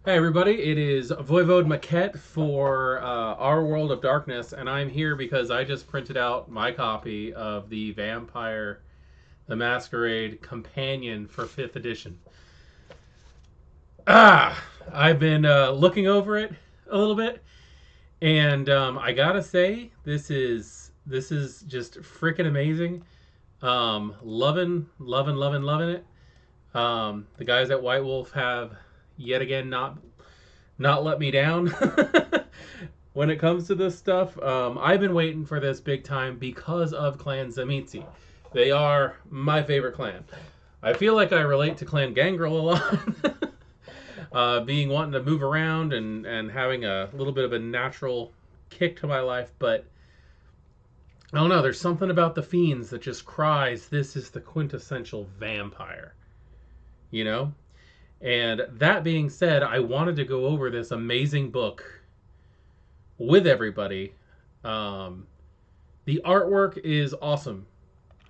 Hey everybody, it is Voivode Maquette for Our World of Darkness, and I'm here because I just printed out my copy of the Vampire the Masquerade Companion for 5th edition. I've been looking over it a little bit, and I gotta say, this is just freaking amazing. Loving it. The guys at White Wolf have yet again not let me down when it comes to this stuff. I've been waiting for this big time because of Clan Tzimisce. They are my favorite clan. I feel like I relate to Clan Gangrel a lot, being wanting to move around and having a little bit of a natural kick to my life, but I don't know. There's something about the Fiends that just cries, "This is the quintessential vampire," you know. And that being said, I wanted to go over this amazing book with everybody. Um, the artwork is awesome,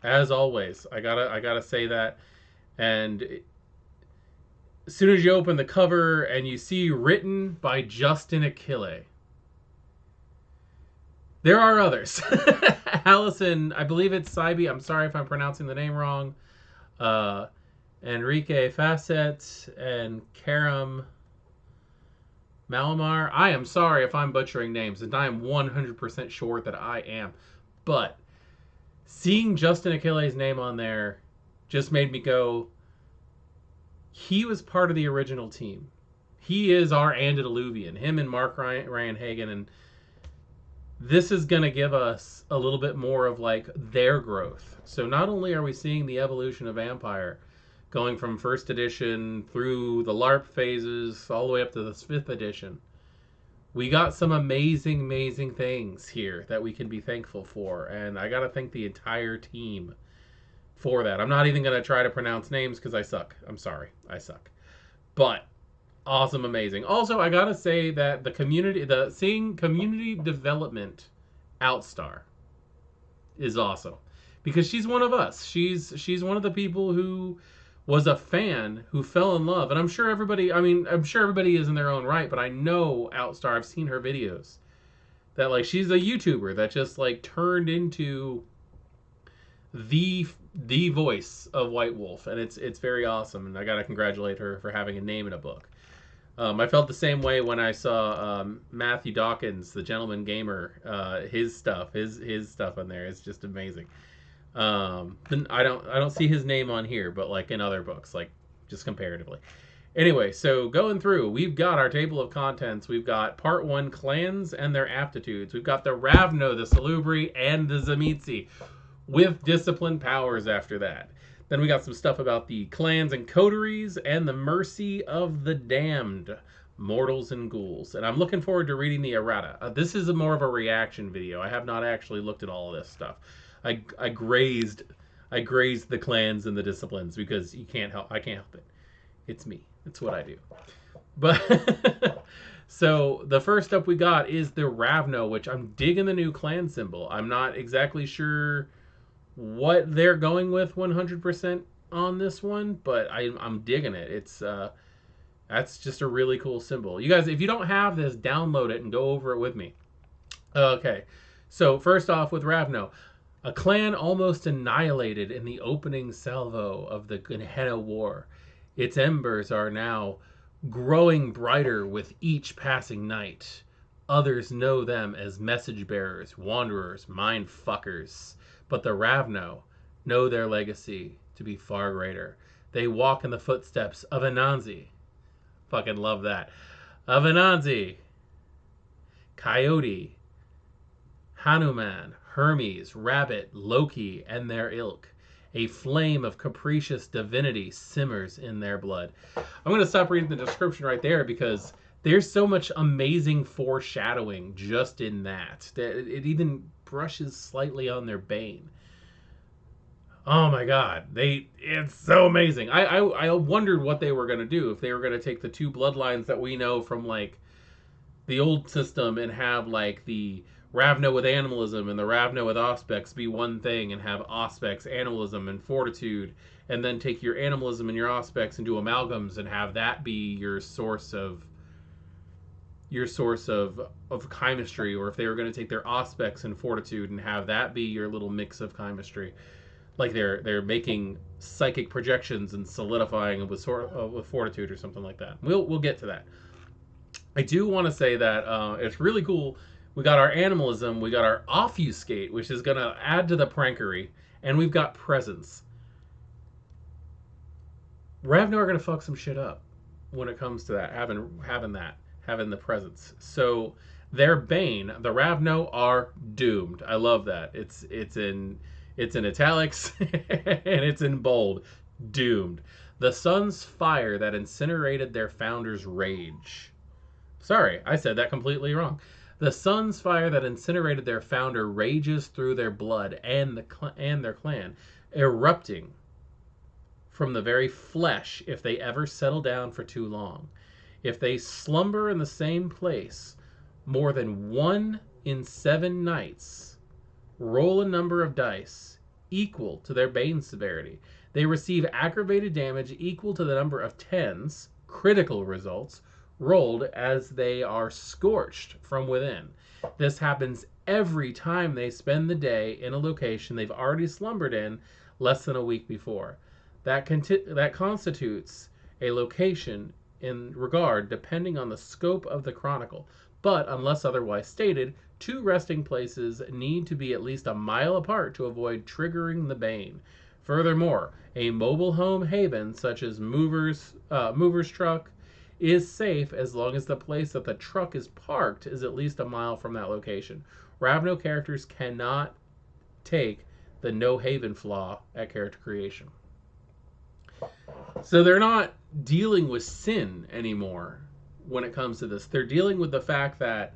as always. I gotta say that. And as soon as you open the cover and you see written by Justin Achilli, there are others. Alison, I believe it's Cybe. I'm sorry if I'm pronouncing the name wrong. Uh, Erykah Fassett and Karim Muammar. I am sorry if I'm butchering names, and I am 100% sure that I am. But seeing Justin Achilles' name on there just made me go, he was part of the original team. He is our antediluvian, him and Mark Ryan Hagen, and this is going to give us a little bit more of like their growth. So not only are we seeing the evolution of Vampire going from first edition through the LARP phases all the way up to the 5th edition, we got some amazing things here that we can be thankful for, and I gotta thank the entire team for that. I'm not even gonna try to pronounce names because I suck. I'm sorry, I suck. But awesome, amazing. Also, I gotta say that the seeing community development outstar is awesome because she's one of us. She's one of the people who was a fan who fell in love, and I'm sure everybody. I mean, I'm sure everybody is in their own right, but I know Outstar. I've seen her videos that like she's a YouTuber that just like turned into the the voice of White Wolf, and it's very awesome. And I gotta congratulate her for having a name in a book. I felt the same way when I saw Matthew Dawkins, the Gentleman Gamer, his stuff on there is just amazing. I don't see his name on here, but like in other books, like just comparatively. Anyway, so going through, we've got our table of contents. We've got part one, clans and their aptitudes. We've got the Ravno, the Salubri, and the Tzimisce, with discipline powers after that. Then we got some stuff about the clans and coteries and the mercy of the damned, mortals and ghouls. And I'm looking forward to reading the errata. This is more of a reaction video. I have not actually looked at all of this stuff. I grazed the clans and the disciplines because you can't help I can't help it. It's me. It's what I do. But so the first up we got is the Ravno, which I'm digging the new clan symbol. I'm not exactly sure what they're going with 100% on this one, but I'm digging it. It's that's just a really cool symbol. You guys, if you don't have this, download it and go over it with me. Okay, so first off with Ravno, a clan almost annihilated in the opening salvo of the Gehenna War. Its embers are now growing brighter with each passing night. Others know them as message bearers, wanderers, mind fuckers. But the Ravno know their legacy to be far greater. They walk in the footsteps of Anansi. Fucking love that. Of Anansi, Coyote, Hanuman, Hermes, Rabbit, Loki, and their ilk. A flame of capricious divinity simmers in their blood. I'm going to stop reading the description right there because there's so much amazing foreshadowing just in that. It even brushes slightly on their bane. Oh my god, it's so amazing. I wondered what they were going to do, if they were going to take the two bloodlines that we know from like the old system and have like the Ravno with animalism and the Ravno with Auspex be one thing, and have Auspex, animalism, and fortitude, and then take your animalism and your Auspex and do amalgams and have that be your source of your source of chemistry, or if they were going to take their aspects and fortitude and have that be your little mix of chemistry, like they're making psychic projections and solidifying with with fortitude or something like that. We'll get to that. I do want to say that it's really cool. We got our animalism, we got our obfuscate, which is going to add to the prankery, and we've got presence. Ravno are going to fuck some shit up when it comes to that, having the presence. So their bane, the Ravno, are doomed. I love that. It's in italics and it's in bold. Doomed. The sun's fire that incinerated their founder's rage. Sorry, I said that completely wrong. The sun's fire that incinerated their founder rages through their blood and their clan, erupting from the very flesh if they ever settle down for too long. If they slumber in the same place more than 1 in 7 nights, roll a number of dice equal to their bane severity. They receive aggravated damage equal to the number of 10s, critical results, rolled as they are scorched from within. This happens every time they spend the day in a location they've already slumbered in less than a week before. That constitutes a location in regard depending on the scope of the chronicle, but unless otherwise stated, 2 resting places need to be at least a mile apart to avoid triggering the bane. Furthermore, a mobile home haven such as mover's truck is safe as long as the place that the truck is parked is at least a mile from that location. Ravno characters cannot take the no haven flaw at character creation. So they're not dealing with sin anymore when it comes to this. They're dealing with the fact that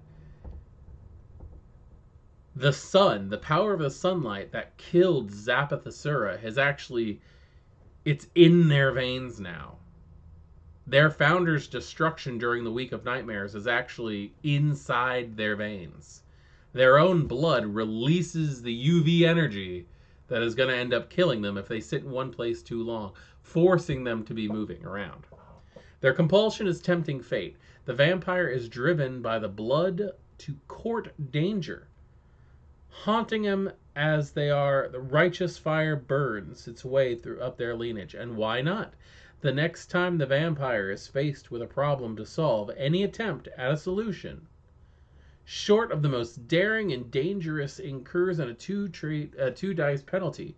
the sun, the power of the sunlight that killed Zappathasura has actually, it's in their veins now. Their founder's destruction during the Week of Nightmares is actually inside their veins. Their own blood releases the UV energy that is going to end up killing them if they sit in one place too long, forcing them to be moving around. Their compulsion is tempting fate. The vampire is driven by the blood to court danger, haunting him as they are. The righteous fire burns its way through up their lineage. And why not? The next time the vampire is faced with a problem to solve, any attempt at a solution, short of the most daring and dangerous, incurs in a 2 dice penalty.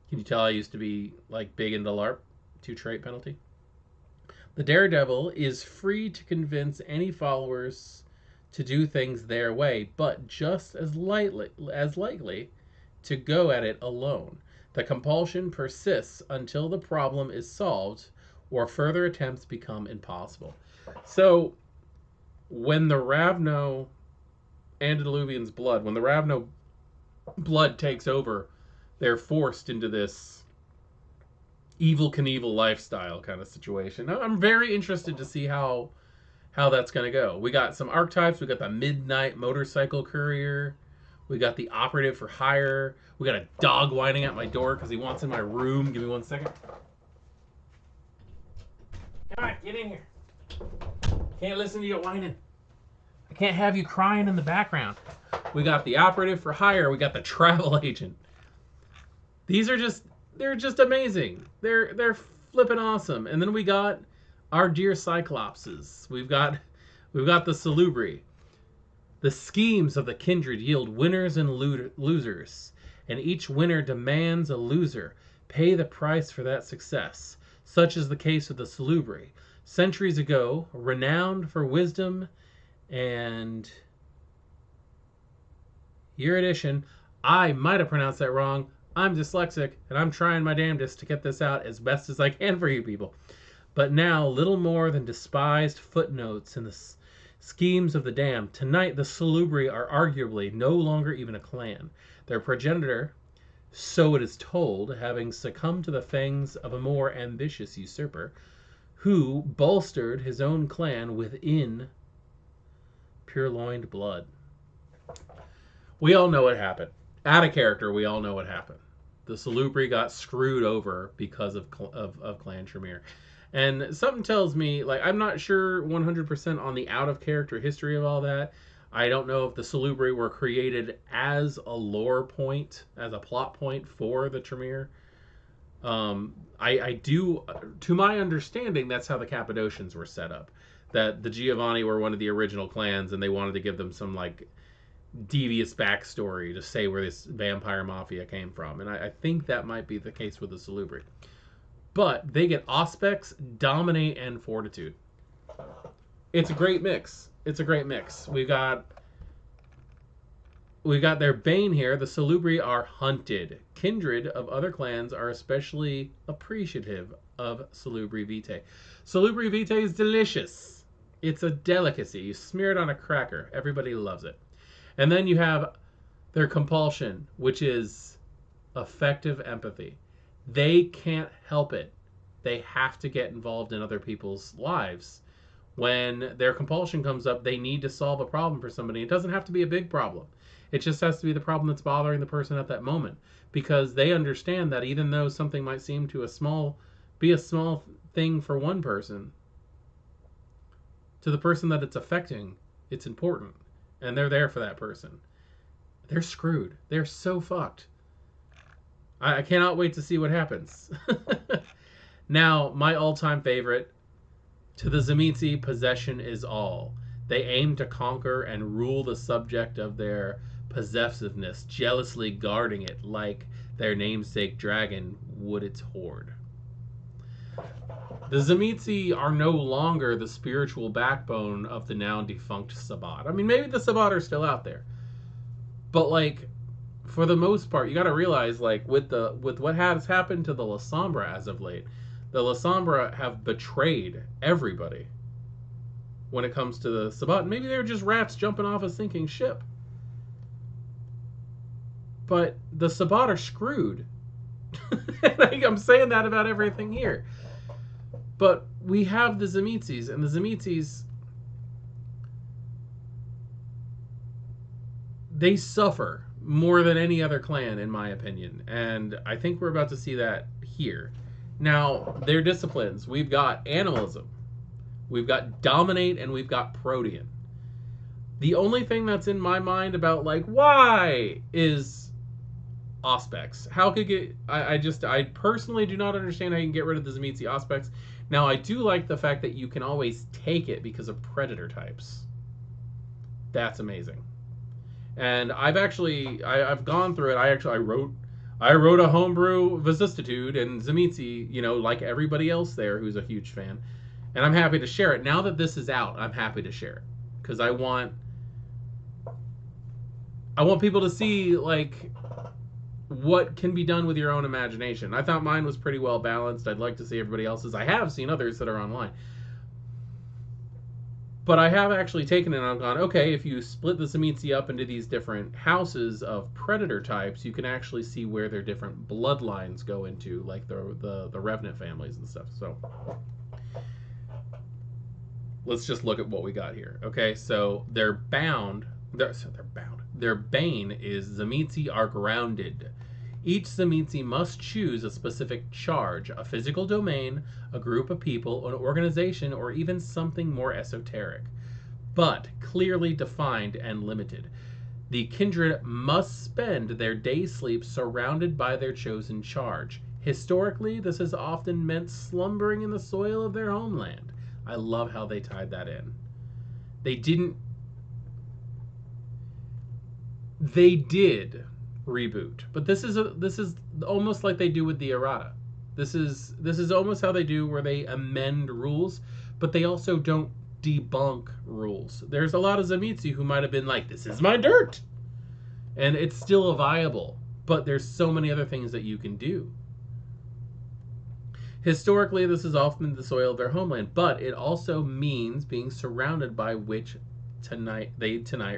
Can you tell I used to be like big into LARP? 2 trait penalty. The daredevil is free to convince any followers to do things their way, but just as likely to go at it alone. The compulsion persists until the problem is solved or further attempts become impossible. So when the Ravno Antediluvian's blood, when the Ravno blood takes over, they're forced into this Evel Knievel lifestyle kind of situation. I'm very interested to see how that's going to go. We got some archetypes. We got the Midnight Motorcycle Courier. We got the Operative for Hire. We got a dog whining at my door because he wants in my room. Give me 1 second. Come on, get in here. Can't listen to you whining. I can't have you crying in the background. We got the Operative for Hire. We got the Travel Agent. These are they're just amazing. They're flipping awesome. And then we got our dear Cyclopses. We've got the Salubri. The schemes of the kindred yield winners and losers, and each winner demands a loser pay the price for that success. Such is the case with the Salubri. Centuries ago, renowned for wisdom and erudition, I might have pronounced that wrong. I'm dyslexic, and I'm trying my damnedest to get this out as best as I can for you people. But now, little more than despised footnotes in the schemes of the damned. Tonight, the Salubri are arguably no longer even a clan. Their progenitor, so it is told, having succumbed to the fangs of a more ambitious usurper, who bolstered his own clan within purloined blood. We all know what happened. Out of character, we all know what happened. The Salubri got screwed over because of Clan Tremere. And something tells me, like, I'm not sure 100% on the out-of-character history of all that. I don't know if the Salubri were created as a lore point, as a plot point for the Tremere. I do, to my understanding, that's how the Cappadocians were set up. That the Giovanni were one of the original clans, and they wanted to give them some, like, devious backstory to say where this vampire mafia came from. And I think that might be the case with the Salubri. But they get Auspex, Dominate, and Fortitude. It's a great mix. It's a great mix. We've got their Bane here. The Salubri are hunted. Kindred of other clans are especially appreciative of Salubri Vitae. Salubri Vitae is delicious. It's a delicacy. You smear it on a cracker. Everybody loves it. And then you have their Compulsion, which is effective empathy. They can't help it. They have to get involved in other people's lives. When their compulsion comes up, they need to solve a problem for somebody. It doesn't have to be a big problem. It just has to be the problem that's bothering the person at that moment. Because they understand that even though something might seem to be a small thing for one person, to the person that it's affecting, it's important. And they're there for that person. They're screwed. They're so fucked. I cannot wait to see what happens. Now, my all-time favorite, to the Tzimisce, possession is all. They aim to conquer and rule the subject of their possessiveness, jealously guarding it like their namesake dragon would its hoard. The Tzimisce are no longer the spiritual backbone of the now defunct Sabbat. I mean, maybe the Sabbat are still out there. But, like, for the most part, you got to realize, like, with what has happened to the Lasombra as of late, the Lasombra have betrayed everybody when it comes to the Sabbat. Maybe they're just rats jumping off a sinking ship. But the Sabbat are screwed. I'm saying that about everything here. But we have the Tzimisces, and the Tzimisces, they suffer more than any other clan, in my opinion. And I think we're about to see that here. Now, their disciplines. We've got Animalism. We've got Dominate, and we've got Protean. The only thing that's in my mind about, like, why is Auspex. How could get... I personally do not understand how you can get rid of the Tzimisce Auspex. Now, I do like the fact that you can always take it because of predator types. That's amazing. And I've gone through it. I wrote a homebrew Vicissitude and Tzimisce, you know, like everybody else there who's a huge fan. And I'm happy to share it. Now that this is out, I'm happy to share it. Because I want people to see, like, what can be done with your own imagination. I thought mine was pretty well balanced. I'd like to see everybody else's. I have seen others that are online. But I have actually taken it and I've gone, okay, if you split the Tzimisce up into these different houses of predator types, you can actually see where their different bloodlines go into, like the Revenant families and stuff. So let's just look at what we got here. Okay, so their bane is Tzimisce are grounded. Each Tzimisce must choose a specific charge, a physical domain, a group of people, an organization, or even something more esoteric, but clearly defined and limited. The kindred must spend their day sleep surrounded by their chosen charge. Historically, this has often meant slumbering in the soil of their homeland. I love how they tied that in. They did reboot, but this is almost like they do with the errata. This is almost how they do, where they amend rules, but they also don't debunk rules. There's a lot of Tzimisce who might have been like, this is my dirt, and it's still viable, but there's so many other things that you can do. Historically, this is often the soil of their homeland, but it also means being surrounded by which tonight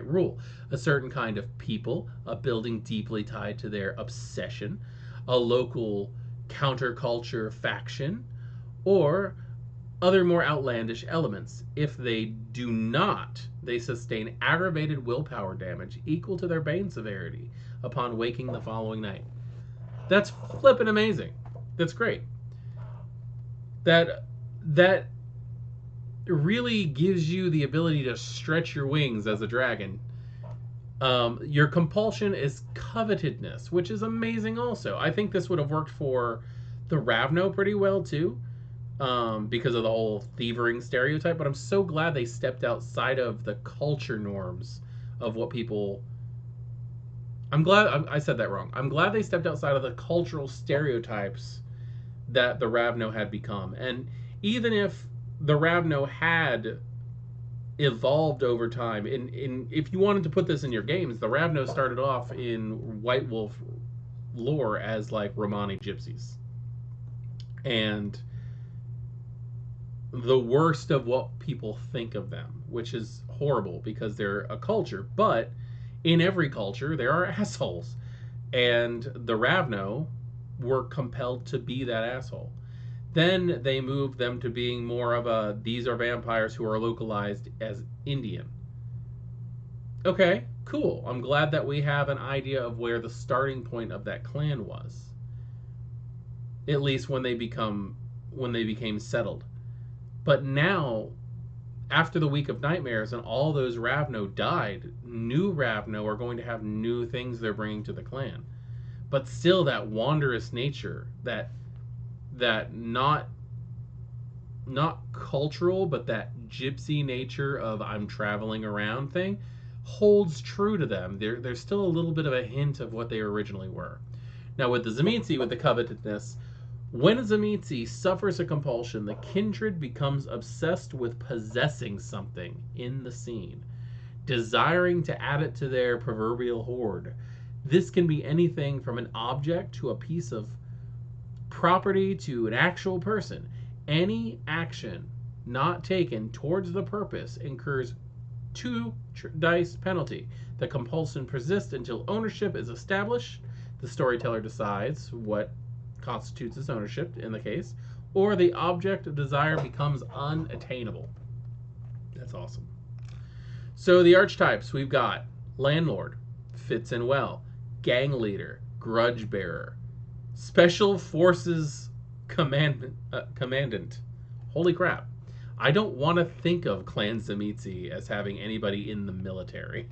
rule. A certain kind of people, a building deeply tied to their obsession, a local counterculture faction, or other more outlandish elements. If they do not, they sustain aggravated willpower damage equal to their bane severity upon waking the following night. That's flippin' amazing. That's great. That that really gives you the ability to stretch your wings as a dragon. Your compulsion is covetedness, which is amazing also. I think this would have worked for the Ravno pretty well too, because of the whole thieving stereotype, but I'm so glad they stepped outside of the culture norms of what people... I'm glad I said that wrong. I'm glad they stepped outside of the cultural stereotypes that the Ravno had become. And even if the Ravno had evolved over time, if you wanted to put this in your games, the Ravno started off in White Wolf lore as like Romani gypsies. And the worst of what people think of them, which is horrible because they're a culture, but in every culture there are assholes. And the Ravno were compelled to be that asshole. Then they moved them to being more of a, these are vampires who are localized as Indian. Okay, cool. I'm glad that we have an idea of where the starting point of that clan was. At least when they became settled. But now, after the Week of Nightmares and all those Ravno died, new Ravno are going to have new things they're bringing to the clan. But still, that wanderous nature, that not cultural, but that gypsy nature of I'm traveling around thing, holds true to them. There's still a little bit of a hint of what they originally were. Now with the Tzimisce, with the covetedness, when a Tzimisce suffers a compulsion, the kindred becomes obsessed with possessing something in the scene, desiring to add it to their proverbial hoard. This can be anything from an object to a piece of property to an actual person. Any action not taken towards the purpose incurs 2 dice penalty. The compulsion persists until ownership is established. The storyteller decides what constitutes its ownership in the case, or the object of desire becomes unattainable. That's awesome. So the archetypes, we've got landlord, fits in well, gang leader, grudge bearer, special forces commandant. Holy crap. I don't want to think of Clan Tzimisce as having anybody in the military.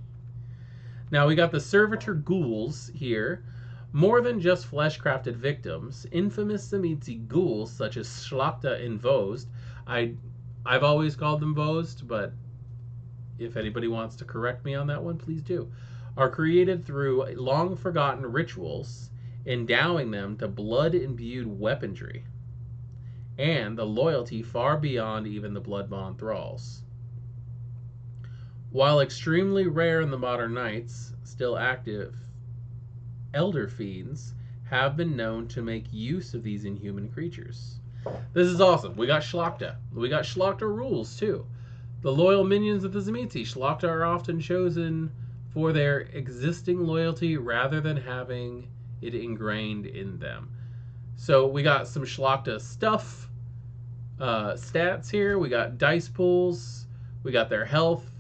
Now we got the servitor ghouls here. More than just flesh-crafted victims, infamous Tzimisce ghouls such as Schlachta and Vost, I've always called them Vost, but if anybody wants to correct me on that one, please do, are created through long-forgotten rituals, endowing them to blood-imbued weaponry, and the loyalty far beyond even the blood-bond thralls. While extremely rare in the modern knights, still active, elder fiends have been known to make use of these inhuman creatures. This is awesome. We got Schlachta. We got Schlachta rules, too. The loyal minions of the Tzimisce, Schlachta are often chosen for their existing loyalty rather than having it ingrained in them. So we got some Schlachta stuff, stats here. We got dice pools. We got their health,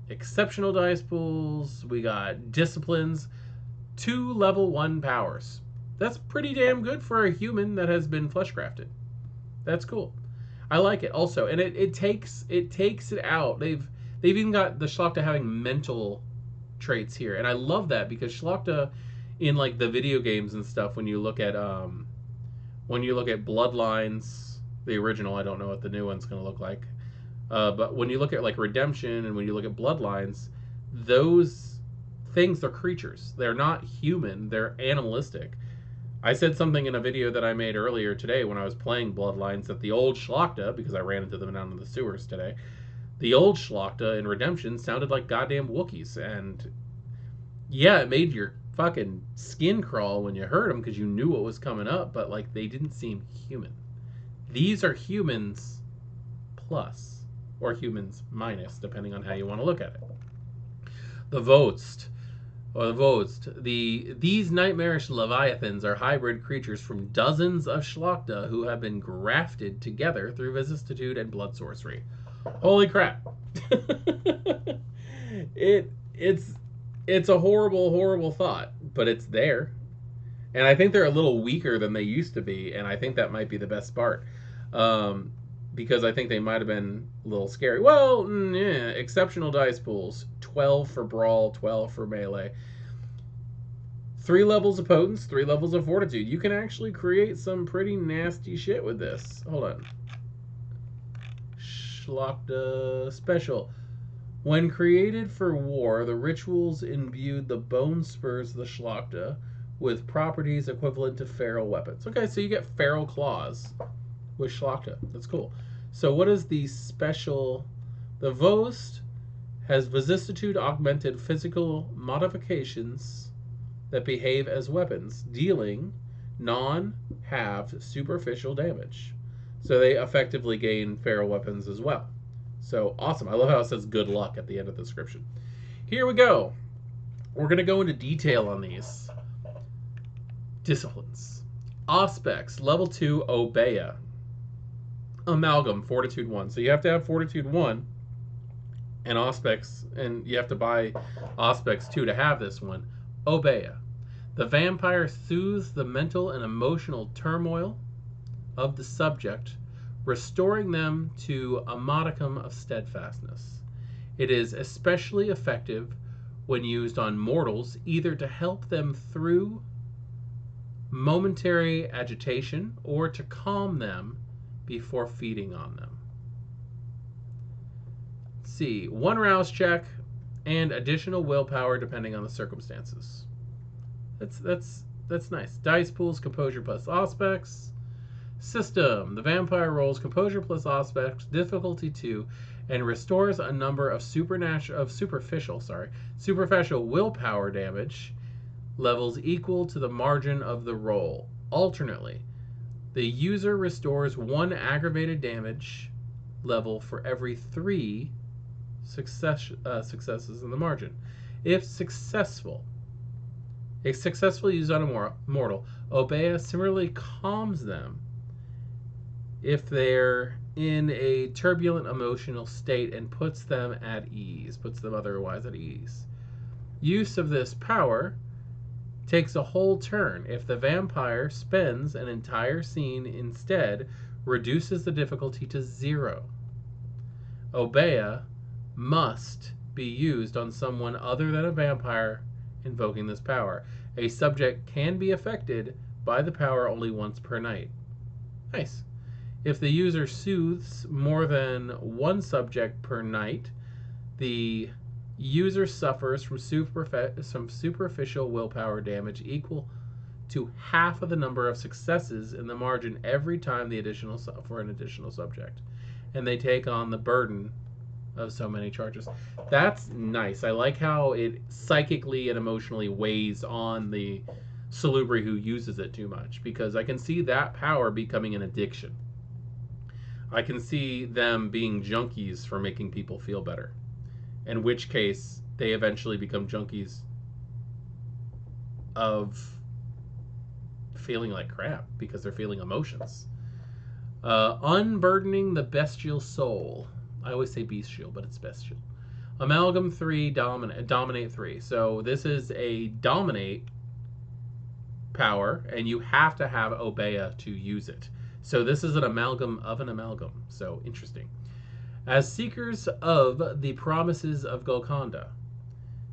exceptional dice pools. We got disciplines. 2 level 1 powers. That's pretty damn good for a human that has been flesh crafted. That's cool. I like it also, and it takes it out. They've even got the Schlachta having mental traits here, and I love that because Schlachta in like the video games and stuff, when you look at Bloodlines, the original, I don't know what the new one's going to look like, but when you look at like Redemption and when you look at Bloodlines, those things are creatures. They're not human. They're animalistic. I said something in a video that I made earlier today when I was playing Bloodlines that the old Schlachta, because I ran into them down in the sewers today, the old Schlachta in Redemption sounded like goddamn Wookiees. And yeah, it made your fucking skin crawl when you heard them because you knew what was coming up, but like they didn't seem human. These are humans plus, or humans minus, depending on how you want to look at it. The Vost. These nightmarish leviathans are hybrid creatures from dozens of Schlachta who have been grafted together through vicissitude and blood sorcery. Holy crap. It's a horrible, horrible thought, but it's there. And I think they're a little weaker than they used to be, and I think that might be the best part. Because I think they might have been a little scary. Well, yeah, exceptional dice pools. 12 for brawl, 12 for melee. 3 levels of potence, 3 levels of fortitude. You can actually create some pretty nasty shit with this. Hold on. Schlachta special. When created for war, the rituals imbued the bone spurs of the Schlachta with properties equivalent to feral weapons. Okay, so you get feral claws with Schlachta. That's cool. So what is the special? The Vost has vicissitude augmented physical modifications that behave as weapons, dealing non-halved superficial damage. So they effectively gain feral weapons as well. So awesome. I love how it says good luck at the end of the description. Here we go. We're going to go into detail on these. Disciplines. Auspex, level 2, Obeya. Amalgam, Fortitude 1. So you have to have Fortitude 1 and Auspex, and you have to buy Auspex 2 to have this one. Obeya. The vampire soothes the mental and emotional turmoil of the subject, restoring them to a modicum of steadfastness. It is especially effective when used on mortals, either to help them through momentary agitation or to calm them before feeding on them. Let's see, 1 rouse check and additional willpower depending on the circumstances. That's nice. Dice pools, composure plus Auspex. System. The vampire rolls composure plus Auspex, difficulty 2, and restores a number of superficial willpower damage levels equal to the margin of the roll. Alternately, the user restores 1 aggravated damage level for every 3 successes in the margin. If successfully used on a mortal, Obeya similarly calms them if they're in a turbulent emotional state and puts them otherwise at ease. Use of this power takes a whole turn. If the vampire spends an entire scene instead, reduces the difficulty to 0. Obeya must be used on someone other than a vampire invoking this power. A subject can be affected by the power only once per night. Nice. If the user soothes more than 1 subject per night, the user suffers from superficial willpower damage equal to half of the number of successes in the margin every time for an additional subject, and they take on the burden of so many charges. That's nice. I like how it psychically and emotionally weighs on the Salubri who uses it too much, because I can see that power becoming an addiction. I can see them being junkies for making people feel better, in which case they eventually become junkies of feeling like crap because they're feeling emotions. Unburdening the bestial soul. I always say bestial, but it's bestial. Amalgam 3, dominate 3. So this is a dominate power, and you have to have Obeya to use it. So this is an amalgam of an amalgam. So interesting. As seekers of the promises of Golconda,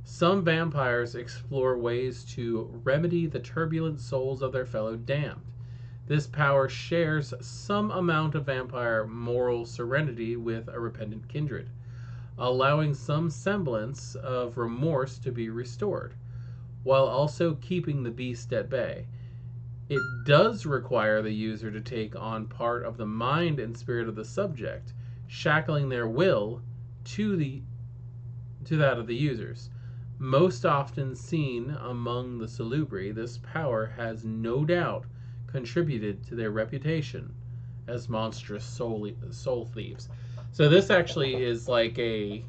some vampires explore ways to remedy the turbulent souls of their fellow damned. This power shares some amount of vampire moral serenity with a repentant kindred, allowing some semblance of remorse to be restored, while also keeping the beast at bay. It does require the user to take on part of the mind and spirit of the subject, shackling their will to that of the users. Most often seen among the Salubri, this power has no doubt contributed to their reputation as monstrous soul thieves. So this actually is like an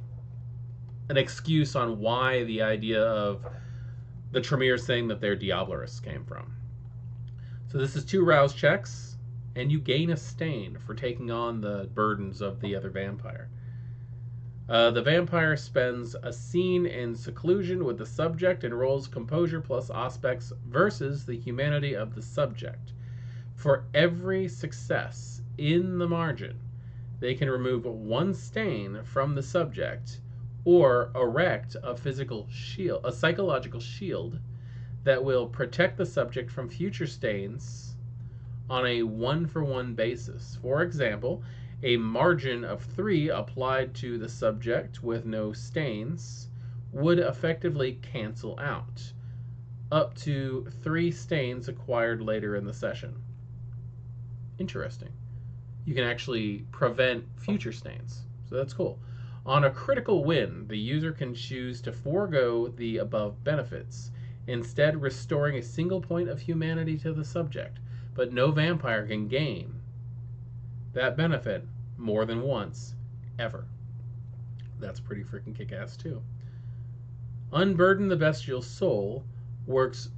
excuse on why the idea of the Tremere saying that they're Diabolarists came from. So this is 2 rouse checks, and you gain a stain for taking on the burdens of the other vampire. The vampire spends a scene in seclusion with the subject and rolls composure plus Auspex versus the humanity of the subject. For every success in the margin. They can remove one stain from the subject or erect a psychological shield that will protect the subject from future stains on a one-for-one basis. For example, a margin of 3 applied to the subject with no stains would effectively cancel out up to 3 stains acquired later in the session. Interesting. You can actually prevent future stains, so that's cool. On a critical win, the user can choose to forego the above benefits, instead restoring a single point of humanity to the subject, but no vampire can gain that benefit more than once, ever. That's pretty freaking kick-ass too. Unburden the Bestial Soul works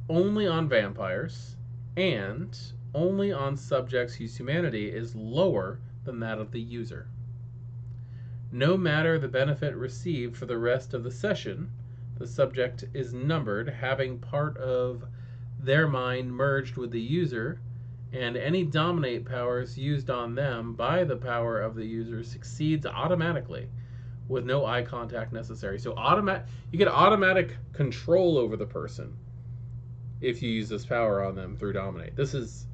only on vampires and only on subjects whose humanity is lower than that of the user. No matter the benefit received for the rest of the session, the subject is numbered, having part of their mind merged with the user, and any dominate powers used on them by the power of the user succeeds automatically with no eye contact necessary. So you get automatic control over the person if you use this power on them through dominate. This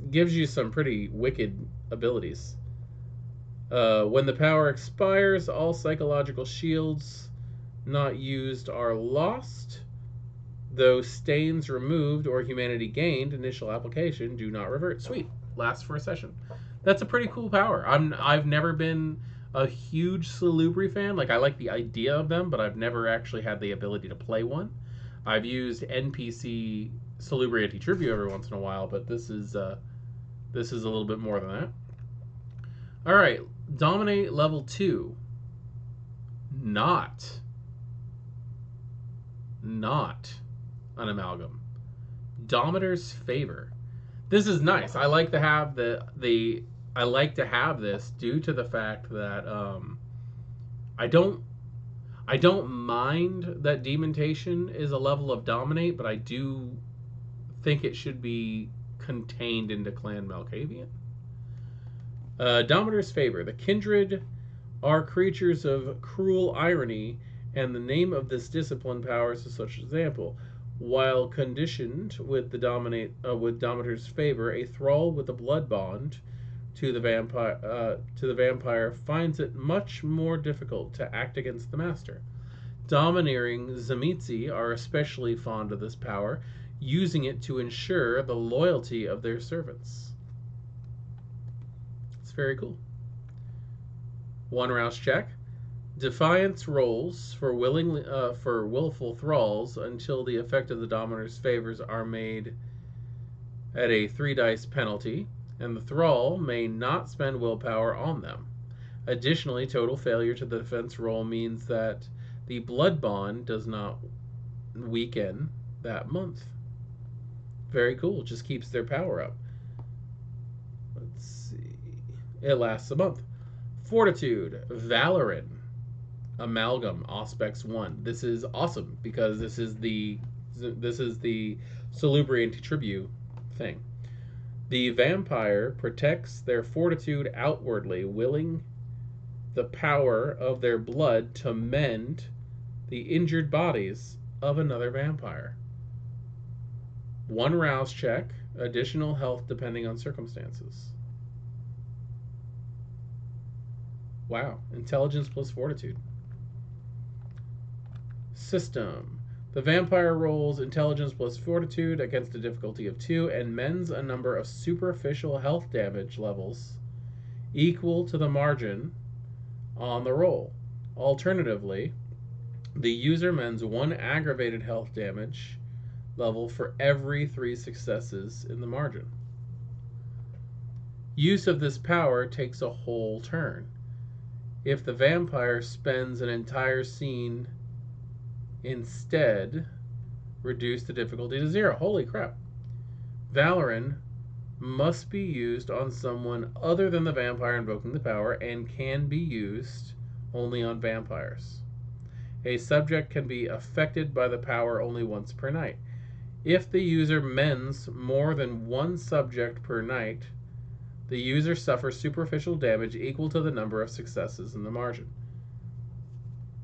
gives you some pretty wicked abilities. When the power expires, all psychological shields not used are lost. Though stains removed or humanity gained, initial application do not revert. Sweet. Lasts for a session. That's a pretty cool power. I've never been a huge Salubri fan. Like, I like the idea of them, but I've never actually had the ability to play one. I've used NPC Salubri Anti-Tribute every once in a while, but this is a little bit more than that. All right, Dominate level 2. Not an amalgam. Dominator's Favor. This is nice. I like to have I like to have this due to the fact that I don't mind that Demontation is a level of Dominate, but I do think it should be contained into Clan Malkavian. Dominator's Favor. The Kindred are creatures of cruel irony, and the name of this discipline power is such an example. While conditioned with Dominator's Favor, a thrall with a blood bond to the vampire finds it much more difficult to act against the master. Domineering Tzimisce are especially fond of this power, using it to ensure the loyalty of their servants. It's very cool. One rouse check. Defiance rolls for willful thralls until the effect of the Dominator's favors are made at a 3 dice penalty, and the thrall may not spend willpower on them. Additionally, total failure to the defense roll means that the blood bond does not weaken that month. Very cool. Just keeps their power up. Let's see. It lasts a month. Fortitude. Valoran. Amalgam. Auspex 1. This is awesome because this is the Salubri Anti-Tribute thing. The vampire protects their fortitude outwardly, willing the power of their blood to mend the injured bodies of another vampire. 1 rouse check, additional health depending on circumstances. Wow, intelligence plus fortitude. System. The vampire rolls intelligence plus fortitude against a difficulty of 2 and mends a number of superficial health damage levels equal to the margin on the roll. Alternatively, the user mends 1 aggravated health damage level for every 3 successes in the margin. Use of this power takes a whole turn. If the vampire spends an entire scene instead, reduce the difficulty to 0. Holy crap. Valoran must be used on someone other than the vampire invoking the power and can be used only on vampires. A subject can be affected by the power only once per night. If the user mends more than 1 subject per night The user suffers superficial damage equal to the number of successes in the margin.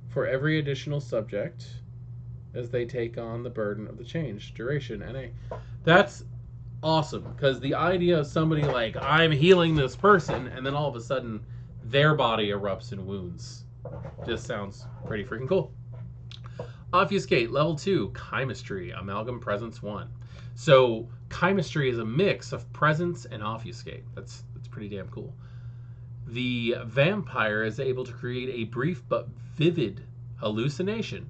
For every additional subject as they take on the burden of the change. Duration, NA. That's awesome, because the idea of somebody like, I'm healing this person, and then all of a sudden their body erupts in wounds, just sounds pretty freaking cool. Obfuscate, level 2, Chemistry, Amalgam Presence 1. So Chemistry is a mix of Presence and Obfuscate. That's pretty damn cool. The vampire is able to create a brief but vivid hallucination,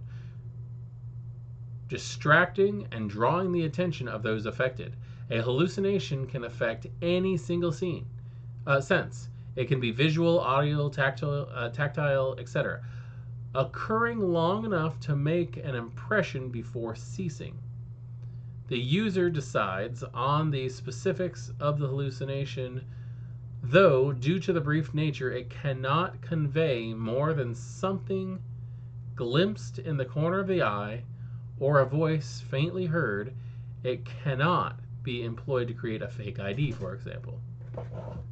distracting and drawing the attention of those affected. A hallucination can affect any single sense. It can be visual, audio, tactile, etc., occurring long enough to make an impression before ceasing. The user decides on the specifics of the hallucination, though, due to the brief nature, it cannot convey more than something glimpsed in the corner of the eye or a voice faintly heard. It cannot be employed to create a fake ID, for example.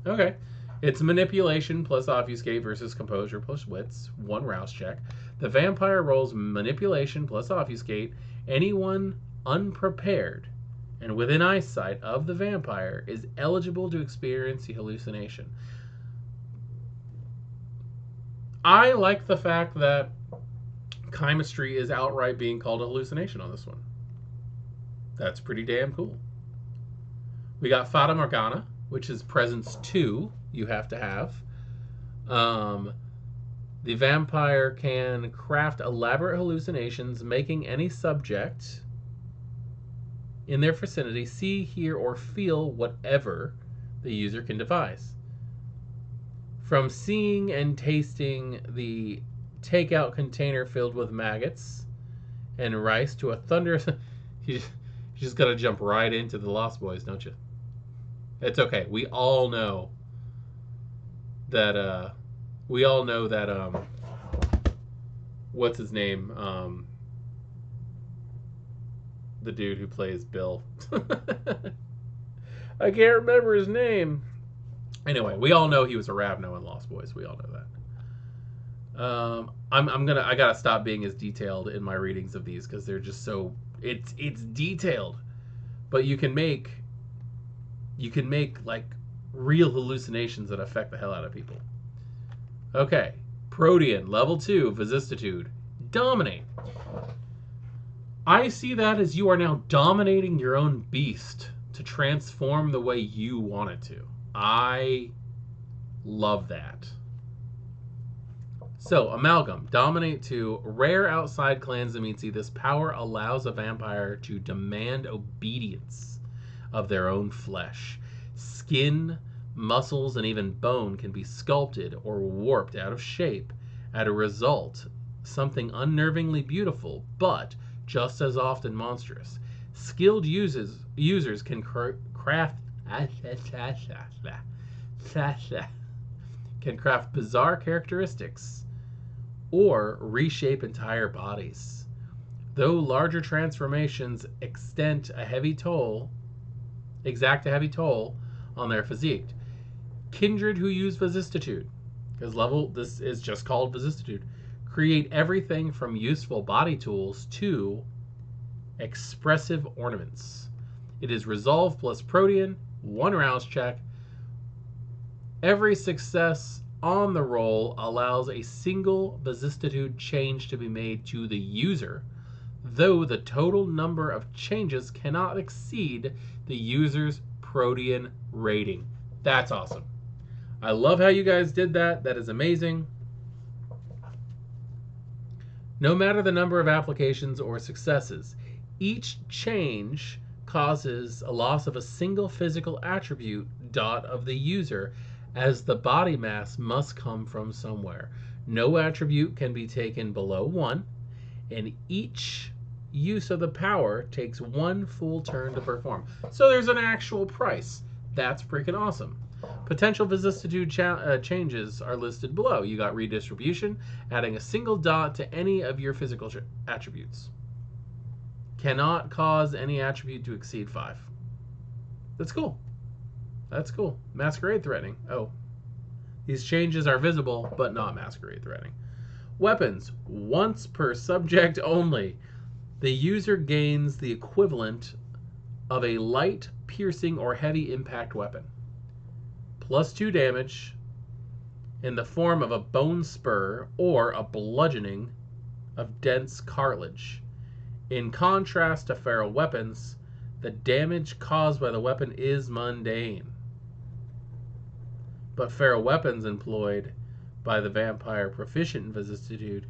Okay. It's manipulation plus obfuscate versus composure plus wits. 1 rouse check. The vampire rolls manipulation plus obfuscate. Anyone unprepared and within eyesight of the vampire is eligible to experience the hallucination. I like the fact that Chemistry is outright being called a hallucination on this one. That's pretty damn cool. We got Fata Morgana, which is Presence 2 you have to have. The vampire can craft elaborate hallucinations, making any subject in their vicinity see, hear, or feel whatever the user can devise. From seeing and tasting the takeout container filled with maggots and rice to a thunderous... you just got to jump right into the Lost Boys, don't you? It's okay. We all know that... what's his name? The dude who plays Bill. I can't remember his name. Anyway, we all know he was a Ravno in Lost Boys. We all know that. I gotta stop being as detailed in my readings of these because they're just so it's detailed, but you can make like real hallucinations that affect the hell out of people. Okay, Protean, level 2, Vicissitude, dominate. I see that as you are now dominating your own beast to transform the way you want it to. I love that. So, Amalgam, dominate 2, rare outside clans Tzimisce. This power allows a vampire to demand obedience of their own flesh. Skin, muscles, and even bone can be sculpted or warped out of shape. As a result, something unnervingly beautiful, but just as often monstrous. Skilled users can craft bizarre characteristics or reshape entire bodies. Though larger transformations exact a heavy toll on their physique. Kindred who use Vicissitude, because this is just called Vicissitude, create everything from useful body tools to expressive ornaments. It is Resolve plus Protean, 1 rouse check. Every success on the roll allows a single Vicissitude change to be made to the user, though the total number of changes cannot exceed the user's Protean rating. That's awesome. I love how you guys did that. That is amazing. No matter the number of applications or successes, each change causes a loss of a single physical attribute dot of the user, as the body mass must come from somewhere. No attribute can be taken below 1, and each use of the power takes 1 full turn to perform. So there's an actual price. That's freaking awesome. Potential Vicissitude changes are listed below. You got redistribution, adding a single dot to any of your physical attributes. Cannot cause any attribute to exceed 5. That's cool. That's cool. Masquerade threatening. Oh. These changes are visible, but not masquerade threatening. Weapons. Once per subject only. The user gains the equivalent of a light, piercing, or heavy impact weapon. +2 damage in the form of a bone spur or a bludgeoning of dense cartilage. In contrast to feral weapons, the damage caused by the weapon is mundane. But feral weapons employed by the vampire proficient in vicissitude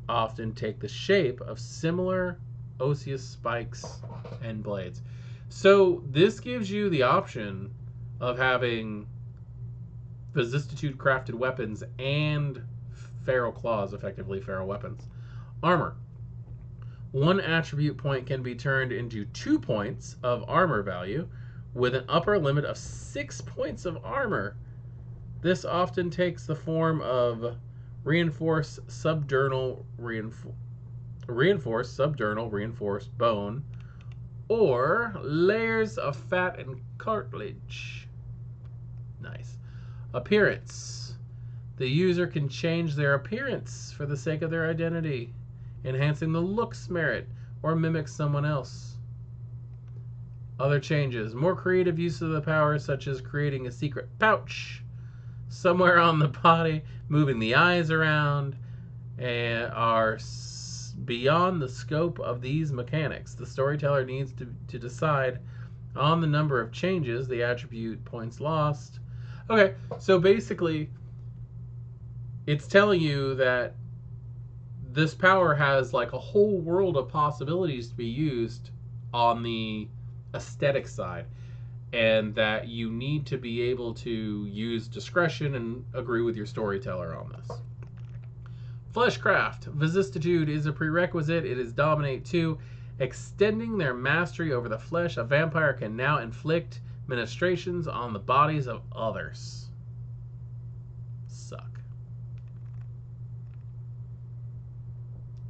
often take the shape of similar osseous spikes and blades. So this gives you the option of having vicissitude crafted weapons and feral claws, effectively feral weapons. Armor. 1 attribute point can be turned into 2 points of armor value with an upper limit of 6 points of armor. This often takes the form of reinforced subdermal reinforced bone or layers of fat and cartilage. Nice. Appearance. The user can change their appearance for the sake of their identity, enhancing the looks merit, or mimic someone else. Other changes. More creative use of the power, such as creating a secret pouch somewhere on the body, moving the eyes around, and are beyond the scope of these mechanics. The storyteller needs to decide on the number of changes, the attribute points lost. Okay, so basically, it's telling you that this power has like a whole world of possibilities to be used on the aesthetic side, and that you need to be able to use discretion and agree with your storyteller on this. Fleshcraft. Vicissitude is a prerequisite. It is Dominate 2. Extending their mastery over the flesh, a vampire can now inflict ministrations on the bodies of others. Suck.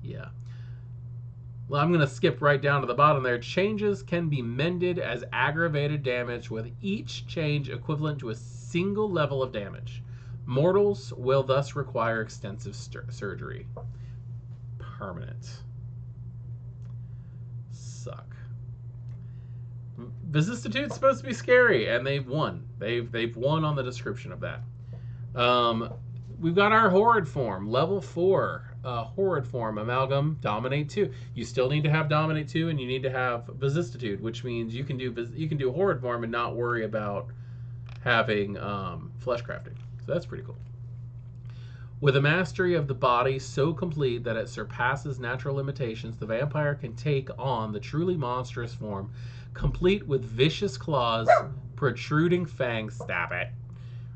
Yeah. Well, I'm going to skip right down to the bottom there. Changes can be mended as aggravated damage, with each change equivalent to a single level of damage. Mortals will thus require extensive surgery. Permanent. Suck. Vicissitude's supposed to be scary, and they've won. They've won on the description of that. We've got our Horrid form, level 4. Horrid form, Amalgam, Dominate 2. You still need to have Dominate 2, and you need to have Vicissitude, which means you can do Horrid form and not worry about having flesh crafting. So that's pretty cool. With a mastery of the body so complete that it surpasses natural limitations, the vampire can take on the truly monstrous form, complete with vicious claws, protruding fangs, stab it,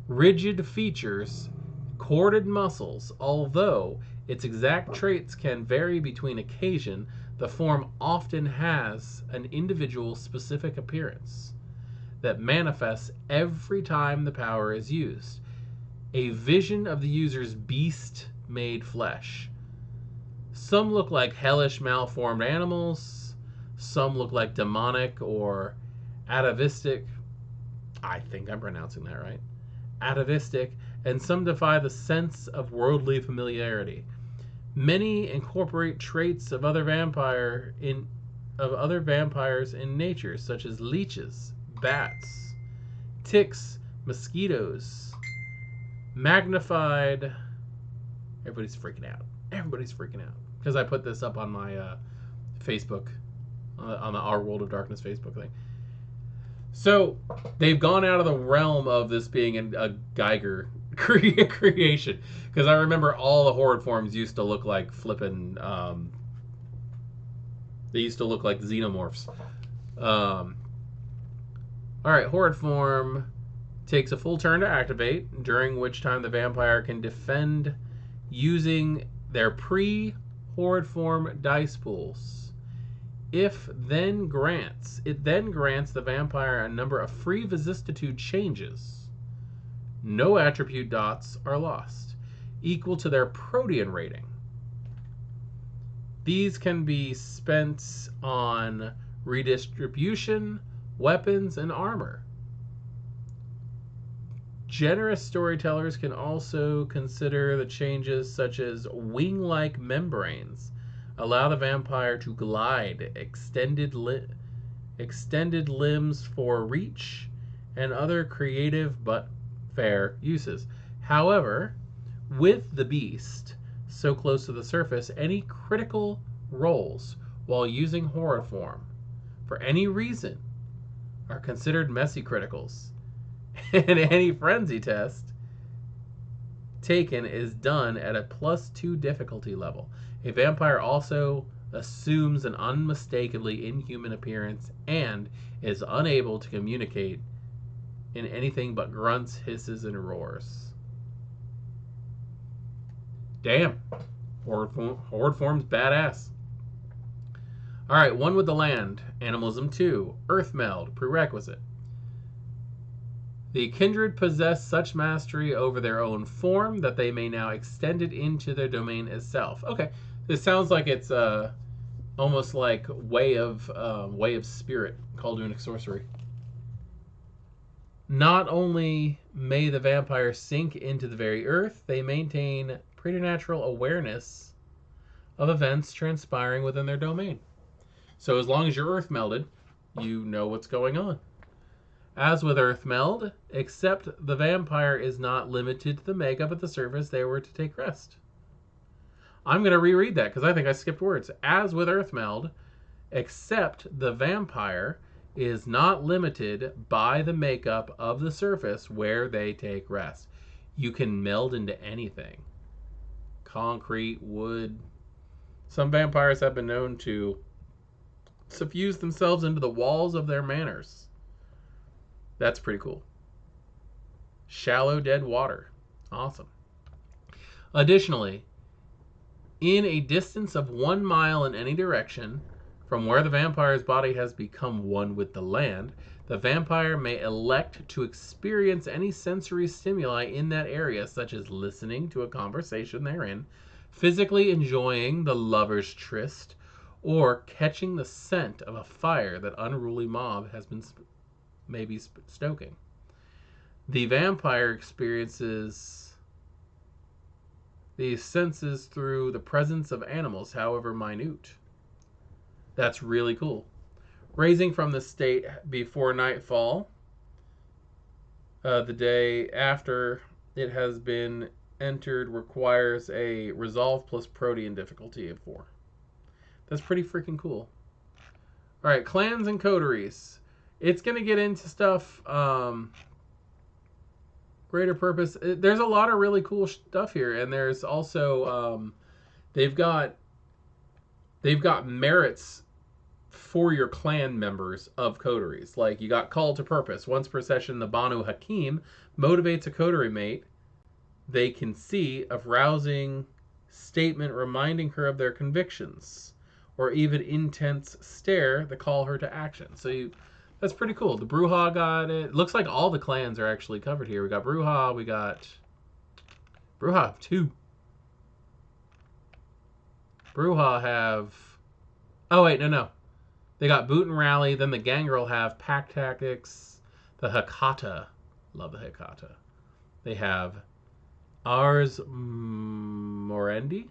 rigid features, corded muscles. Although its exact traits can vary between occasion, the form often has an individual specific appearance that manifests every time the power is used. A vision of the user's beast-made flesh. Some look like hellish malformed animals. Some look like demonic or atavistic. I think I'm pronouncing that right. Atavistic. And some defy the sense of worldly familiarity. Many incorporate traits of other vampires in nature, such as leeches, bats, ticks, mosquitoes. Magnified. Everybody's freaking out. Everybody's freaking out because I put this up on my Facebook, on the Our World of Darkness Facebook thing. So they've gone out of the realm of this being a Geiger creation, because I remember all the Horrid forms used to look like flippin'. They used to look like xenomorphs. All right, Horrid form takes a full turn to activate, during which time the vampire can defend using their pre-Horrid form dice pools. It then grants the vampire a number of free vicissitude changes. No attribute dots are lost, equal to their Protean rating. These can be spent on redistribution, weapons, and armor. Generous storytellers can also consider the changes such as wing-like membranes allow the vampire to glide, extended limbs for reach, and other creative but fair uses. However, with the beast so close to the surface, any critical rolls while using horror form for any reason are considered messy criticals. And any frenzy test taken is done at a +2 difficulty level. A vampire also assumes an unmistakably inhuman appearance and is unable to communicate in anything but grunts, hisses, and roars. Damn. Horde form's badass. Alright, One with the Land. Animalism 2. Earth Meld. Prerequisite. The kindred possess such mastery over their own form that they may now extend it into their domain as self. Okay, this sounds like it's almost like way of spirit, Caldunic sorcery. Not only may the vampire sink into the very earth, they maintain preternatural awareness of events transpiring within their domain. So as long as you're earth melded, you know what's going on. As with Earth Meld, except the vampire is not limited to the makeup at the surface they were to take rest. I'm going to reread that because I think I skipped words. As with Earth Meld, except the vampire is not limited by the makeup of the surface where they take rest. You can meld into anything. Concrete, wood. Some vampires have been known to suffuse themselves into the walls of their manors. That's pretty cool. Shallow dead water. Awesome. Additionally, in a distance of 1 mile in any direction from where the vampire's body has become one with the land, the vampire may elect to experience any sensory stimuli in that area, such as listening to a conversation therein, physically enjoying the lover's tryst, or catching the scent of a fire that unruly mob has been maybe stoking. The vampire experiences these senses through the presence of animals, however minute. That's really cool. Raising from the state before nightfall, the day after it has been entered requires a resolve plus Protean difficulty of 4. That's pretty freaking cool. Alright, clans and coteries. It's going to get into stuff, greater purpose. There's a lot of really cool stuff here, and there's also, they've got merits for your clan members of coteries. Like, you got Call to Purpose. Once per session, the Banu Hakim motivates a coterie mate they can see of rousing statement reminding her of their convictions, or even intense stare that call her to action. So that's pretty cool. The Bruja got it. Looks like all the clans are actually covered here. We got Bruja. We got Bruja 2. Bruja have... Oh, wait, no. They got Boot and Rally. Then the Gangrel have Pack Tactics. The Hakata. Love the Hakata. They have Ars Morendi.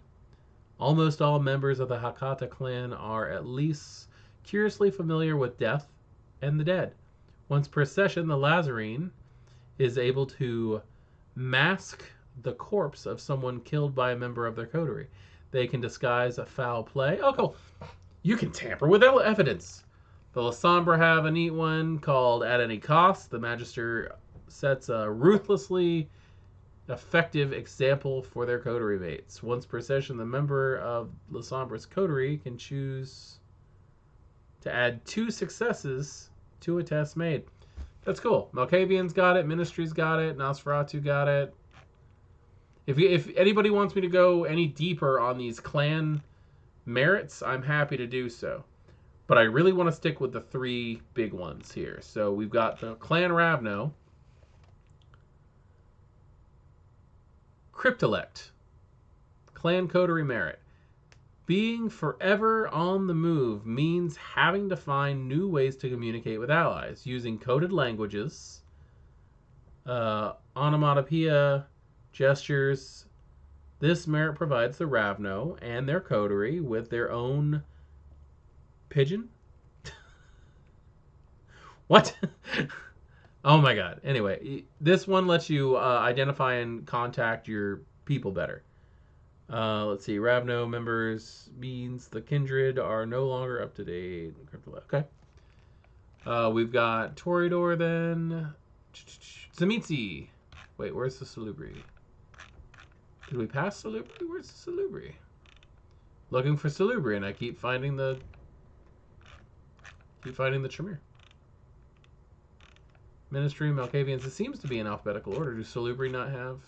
Almost all members of the Hakata clan are at least curiously familiar with death and the dead. Once per session, the Lazarine is able to mask the corpse of someone killed by a member of their coterie. They can disguise a foul play. Oh, cool. You can tamper with evidence. The Lasombra have a neat one called At Any Cost. The Magister sets a ruthlessly effective example for their coterie mates. Once per session, the member of Lasombra's coterie can choose to add 2 successes to a test made. That's cool. Malkavian's got it. Ministry's got it. Nosferatu got it. If anybody wants me to go any deeper on these clan merits, I'm happy to do so. But I really want to stick with the 3 big ones here. So we've got the Clan Ravno. Cryptolect. Clan Coterie Merit. Being forever on the move means having to find new ways to communicate with allies, using coded languages Onomatopoeia, gestures. This merit provides the Ravno and their coterie with their own pigeon. What? Oh my god. Anyway, this one lets you identify and contact your people better. Let's see. Ravno members means the kindred are no longer up to date. Okay. We've got Toreador then. Tzimisce. Wait, where's the Salubri? Did we pass Salubri? Where's the Salubri? Looking for Salubri, and I keep finding the Tremere. Ministry, Malkavians. It seems to be in alphabetical order. Do Salubri not have?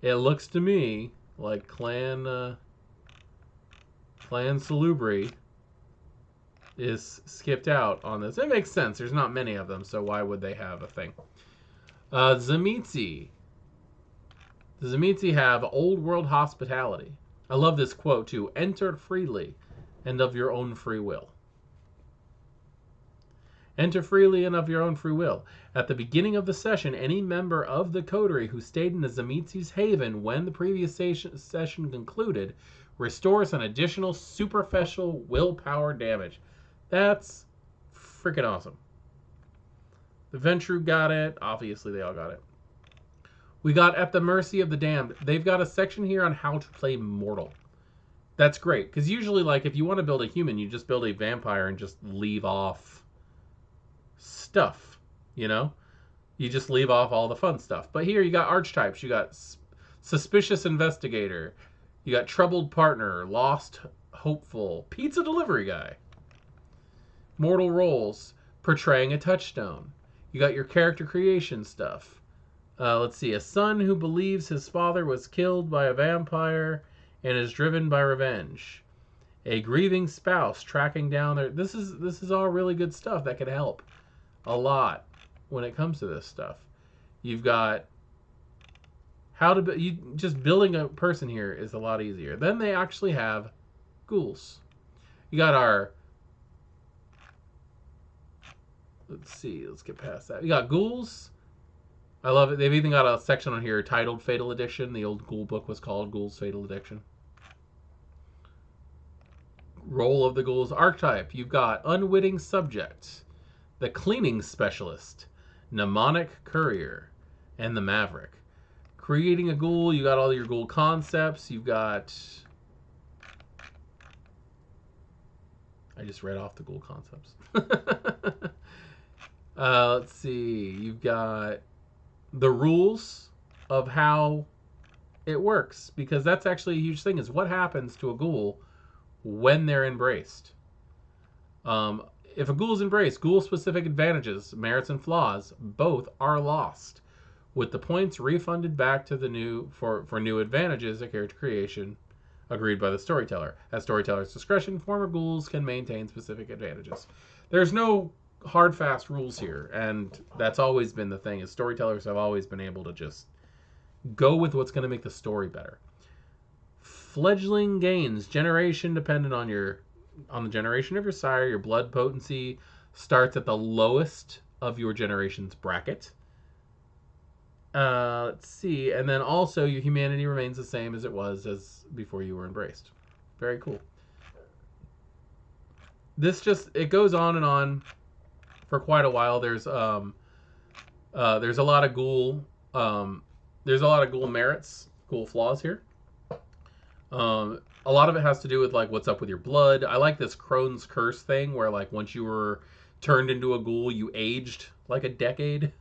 It looks to me like Clan Salubri is skipped out on this. It makes sense. There's not many of them, so why would they have a thing? Tzimisce. The Tzimisce have old world hospitality. I love this quote too. Enter freely and of your own free will. Enter freely and of your own free will. At the beginning of the session, any member of the coterie who stayed in the Tzimisce's haven when the previous session concluded restores an additional superficial willpower damage. That's freaking awesome. The Ventru got it. Obviously, they all got it. We got At the Mercy of the Damned. They've got a section here on how to play Mortal. That's great, because usually, like, if you want to build a human, you just build a vampire and just leave off stuff, you know? You just leave off all the fun stuff. But here you got archetypes. You got Suspicious Investigator. You got Troubled Partner, Lost Hopeful, Pizza Delivery Guy. Mortal roles, portraying a touchstone. You got your character creation stuff. Let's see, a son who believes his father was killed by a vampire and is driven by revenge. A grieving spouse tracking down their... This is all really good stuff that could help a lot when it comes to this stuff. You've got how to... just building a person here is a lot easier. Then they actually have ghouls. You got our... Let's see, let's get past that. You got ghouls. I love it. They've even got a section on here titled Fatal Addiction. The old Ghoul book was called Ghouls Fatal Addiction. Role of the ghouls archetype. You've got Unwitting Subject, the Cleaning Specialist, Mnemonic Courier, and the Maverick. Creating a ghoul, you got all your ghoul concepts. You've got... I just read off the ghoul concepts. Let's see. You've got the rules of how it works, because that's actually a huge thing, is what happens to a ghoul when they're embraced. If a ghoul is embraced, ghoul-specific advantages, merits and flaws, both are lost, with the points refunded back to the new for new advantages at character creation agreed by the storyteller. At storyteller's discretion, former ghouls can maintain specific advantages. There's no hard, fast rules here, and that's always been the thing, is storytellers have always been able to just go with what's going to make the story better. Fledgling gains, generation dependent on the generation of your sire. Your blood potency starts at the lowest of your generation's bracket. Let's see, and then also your humanity remains the same as it was as before you were embraced. Very cool. This just, it goes on and on for quite a while. There's a lot of ghoul merits, ghoul flaws here. A lot of it has to do with like what's up with your blood. I like this Crohn's curse thing where like once you were turned into a ghoul, you aged like a decade.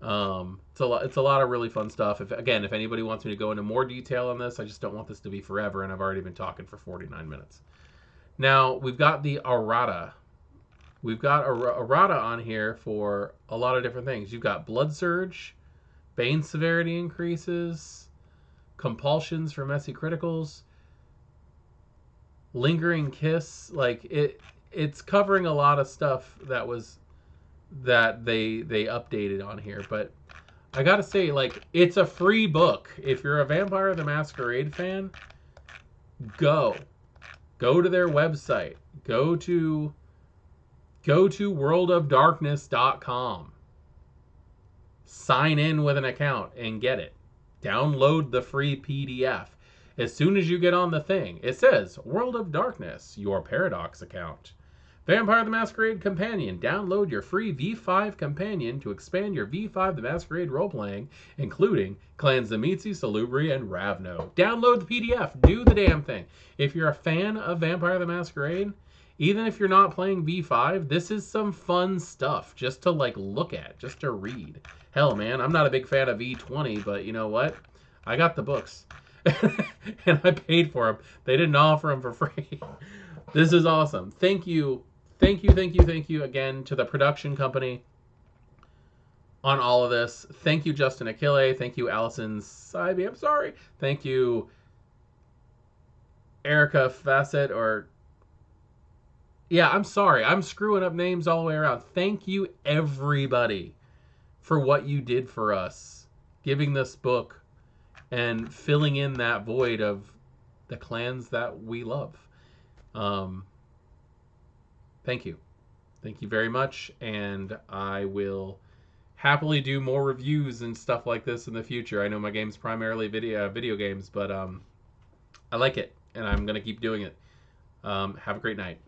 It's a lot of really fun stuff. If anybody wants me to go into more detail on this, I just don't want this to be forever, and I've already been talking for 49 minutes. Now, we've got the errata. We've got errata on here for a lot of different things. You've got blood surge, bane severity increases, compulsions for messy criticals, lingering kiss. Like it's covering a lot of stuff that they updated on here. But I gotta say, like, it's a free book. If you're a Vampire the Masquerade fan, go to their website. Go to Go to worldofdarkness.com. Sign in with an account and get it. Download the free PDF. As soon as you get on the thing, it says World of Darkness, your Paradox account. Vampire the Masquerade Companion. Download your free V5 companion to expand your V5 the Masquerade role-playing, including Clans Tzimisce, Salubri, and Ravnos. Download the PDF. Do the damn thing. If you're a fan of Vampire the Masquerade, even if you're not playing V5, this is some fun stuff just to like look at, just to read. Hell, man, I'm not a big fan of V20, but you know what? I got the books. And I paid for them. They didn't offer them for free. This is awesome. Thank you again to the production company on all of this. Thank you, Justin Achilli. Thank you, Alison Cybe. I'm sorry. Thank you, Erykah Fassett, or... Yeah, I'm sorry. I'm screwing up names all the way around. Thank you, everybody, for what you did for us. Giving this book and filling in that void of the clans that we love. Thank you. Thank you very much, and I will happily do more reviews and stuff like this in the future. I know my game's primarily video games, but I like it, and I'm going to keep doing it. Have a great night.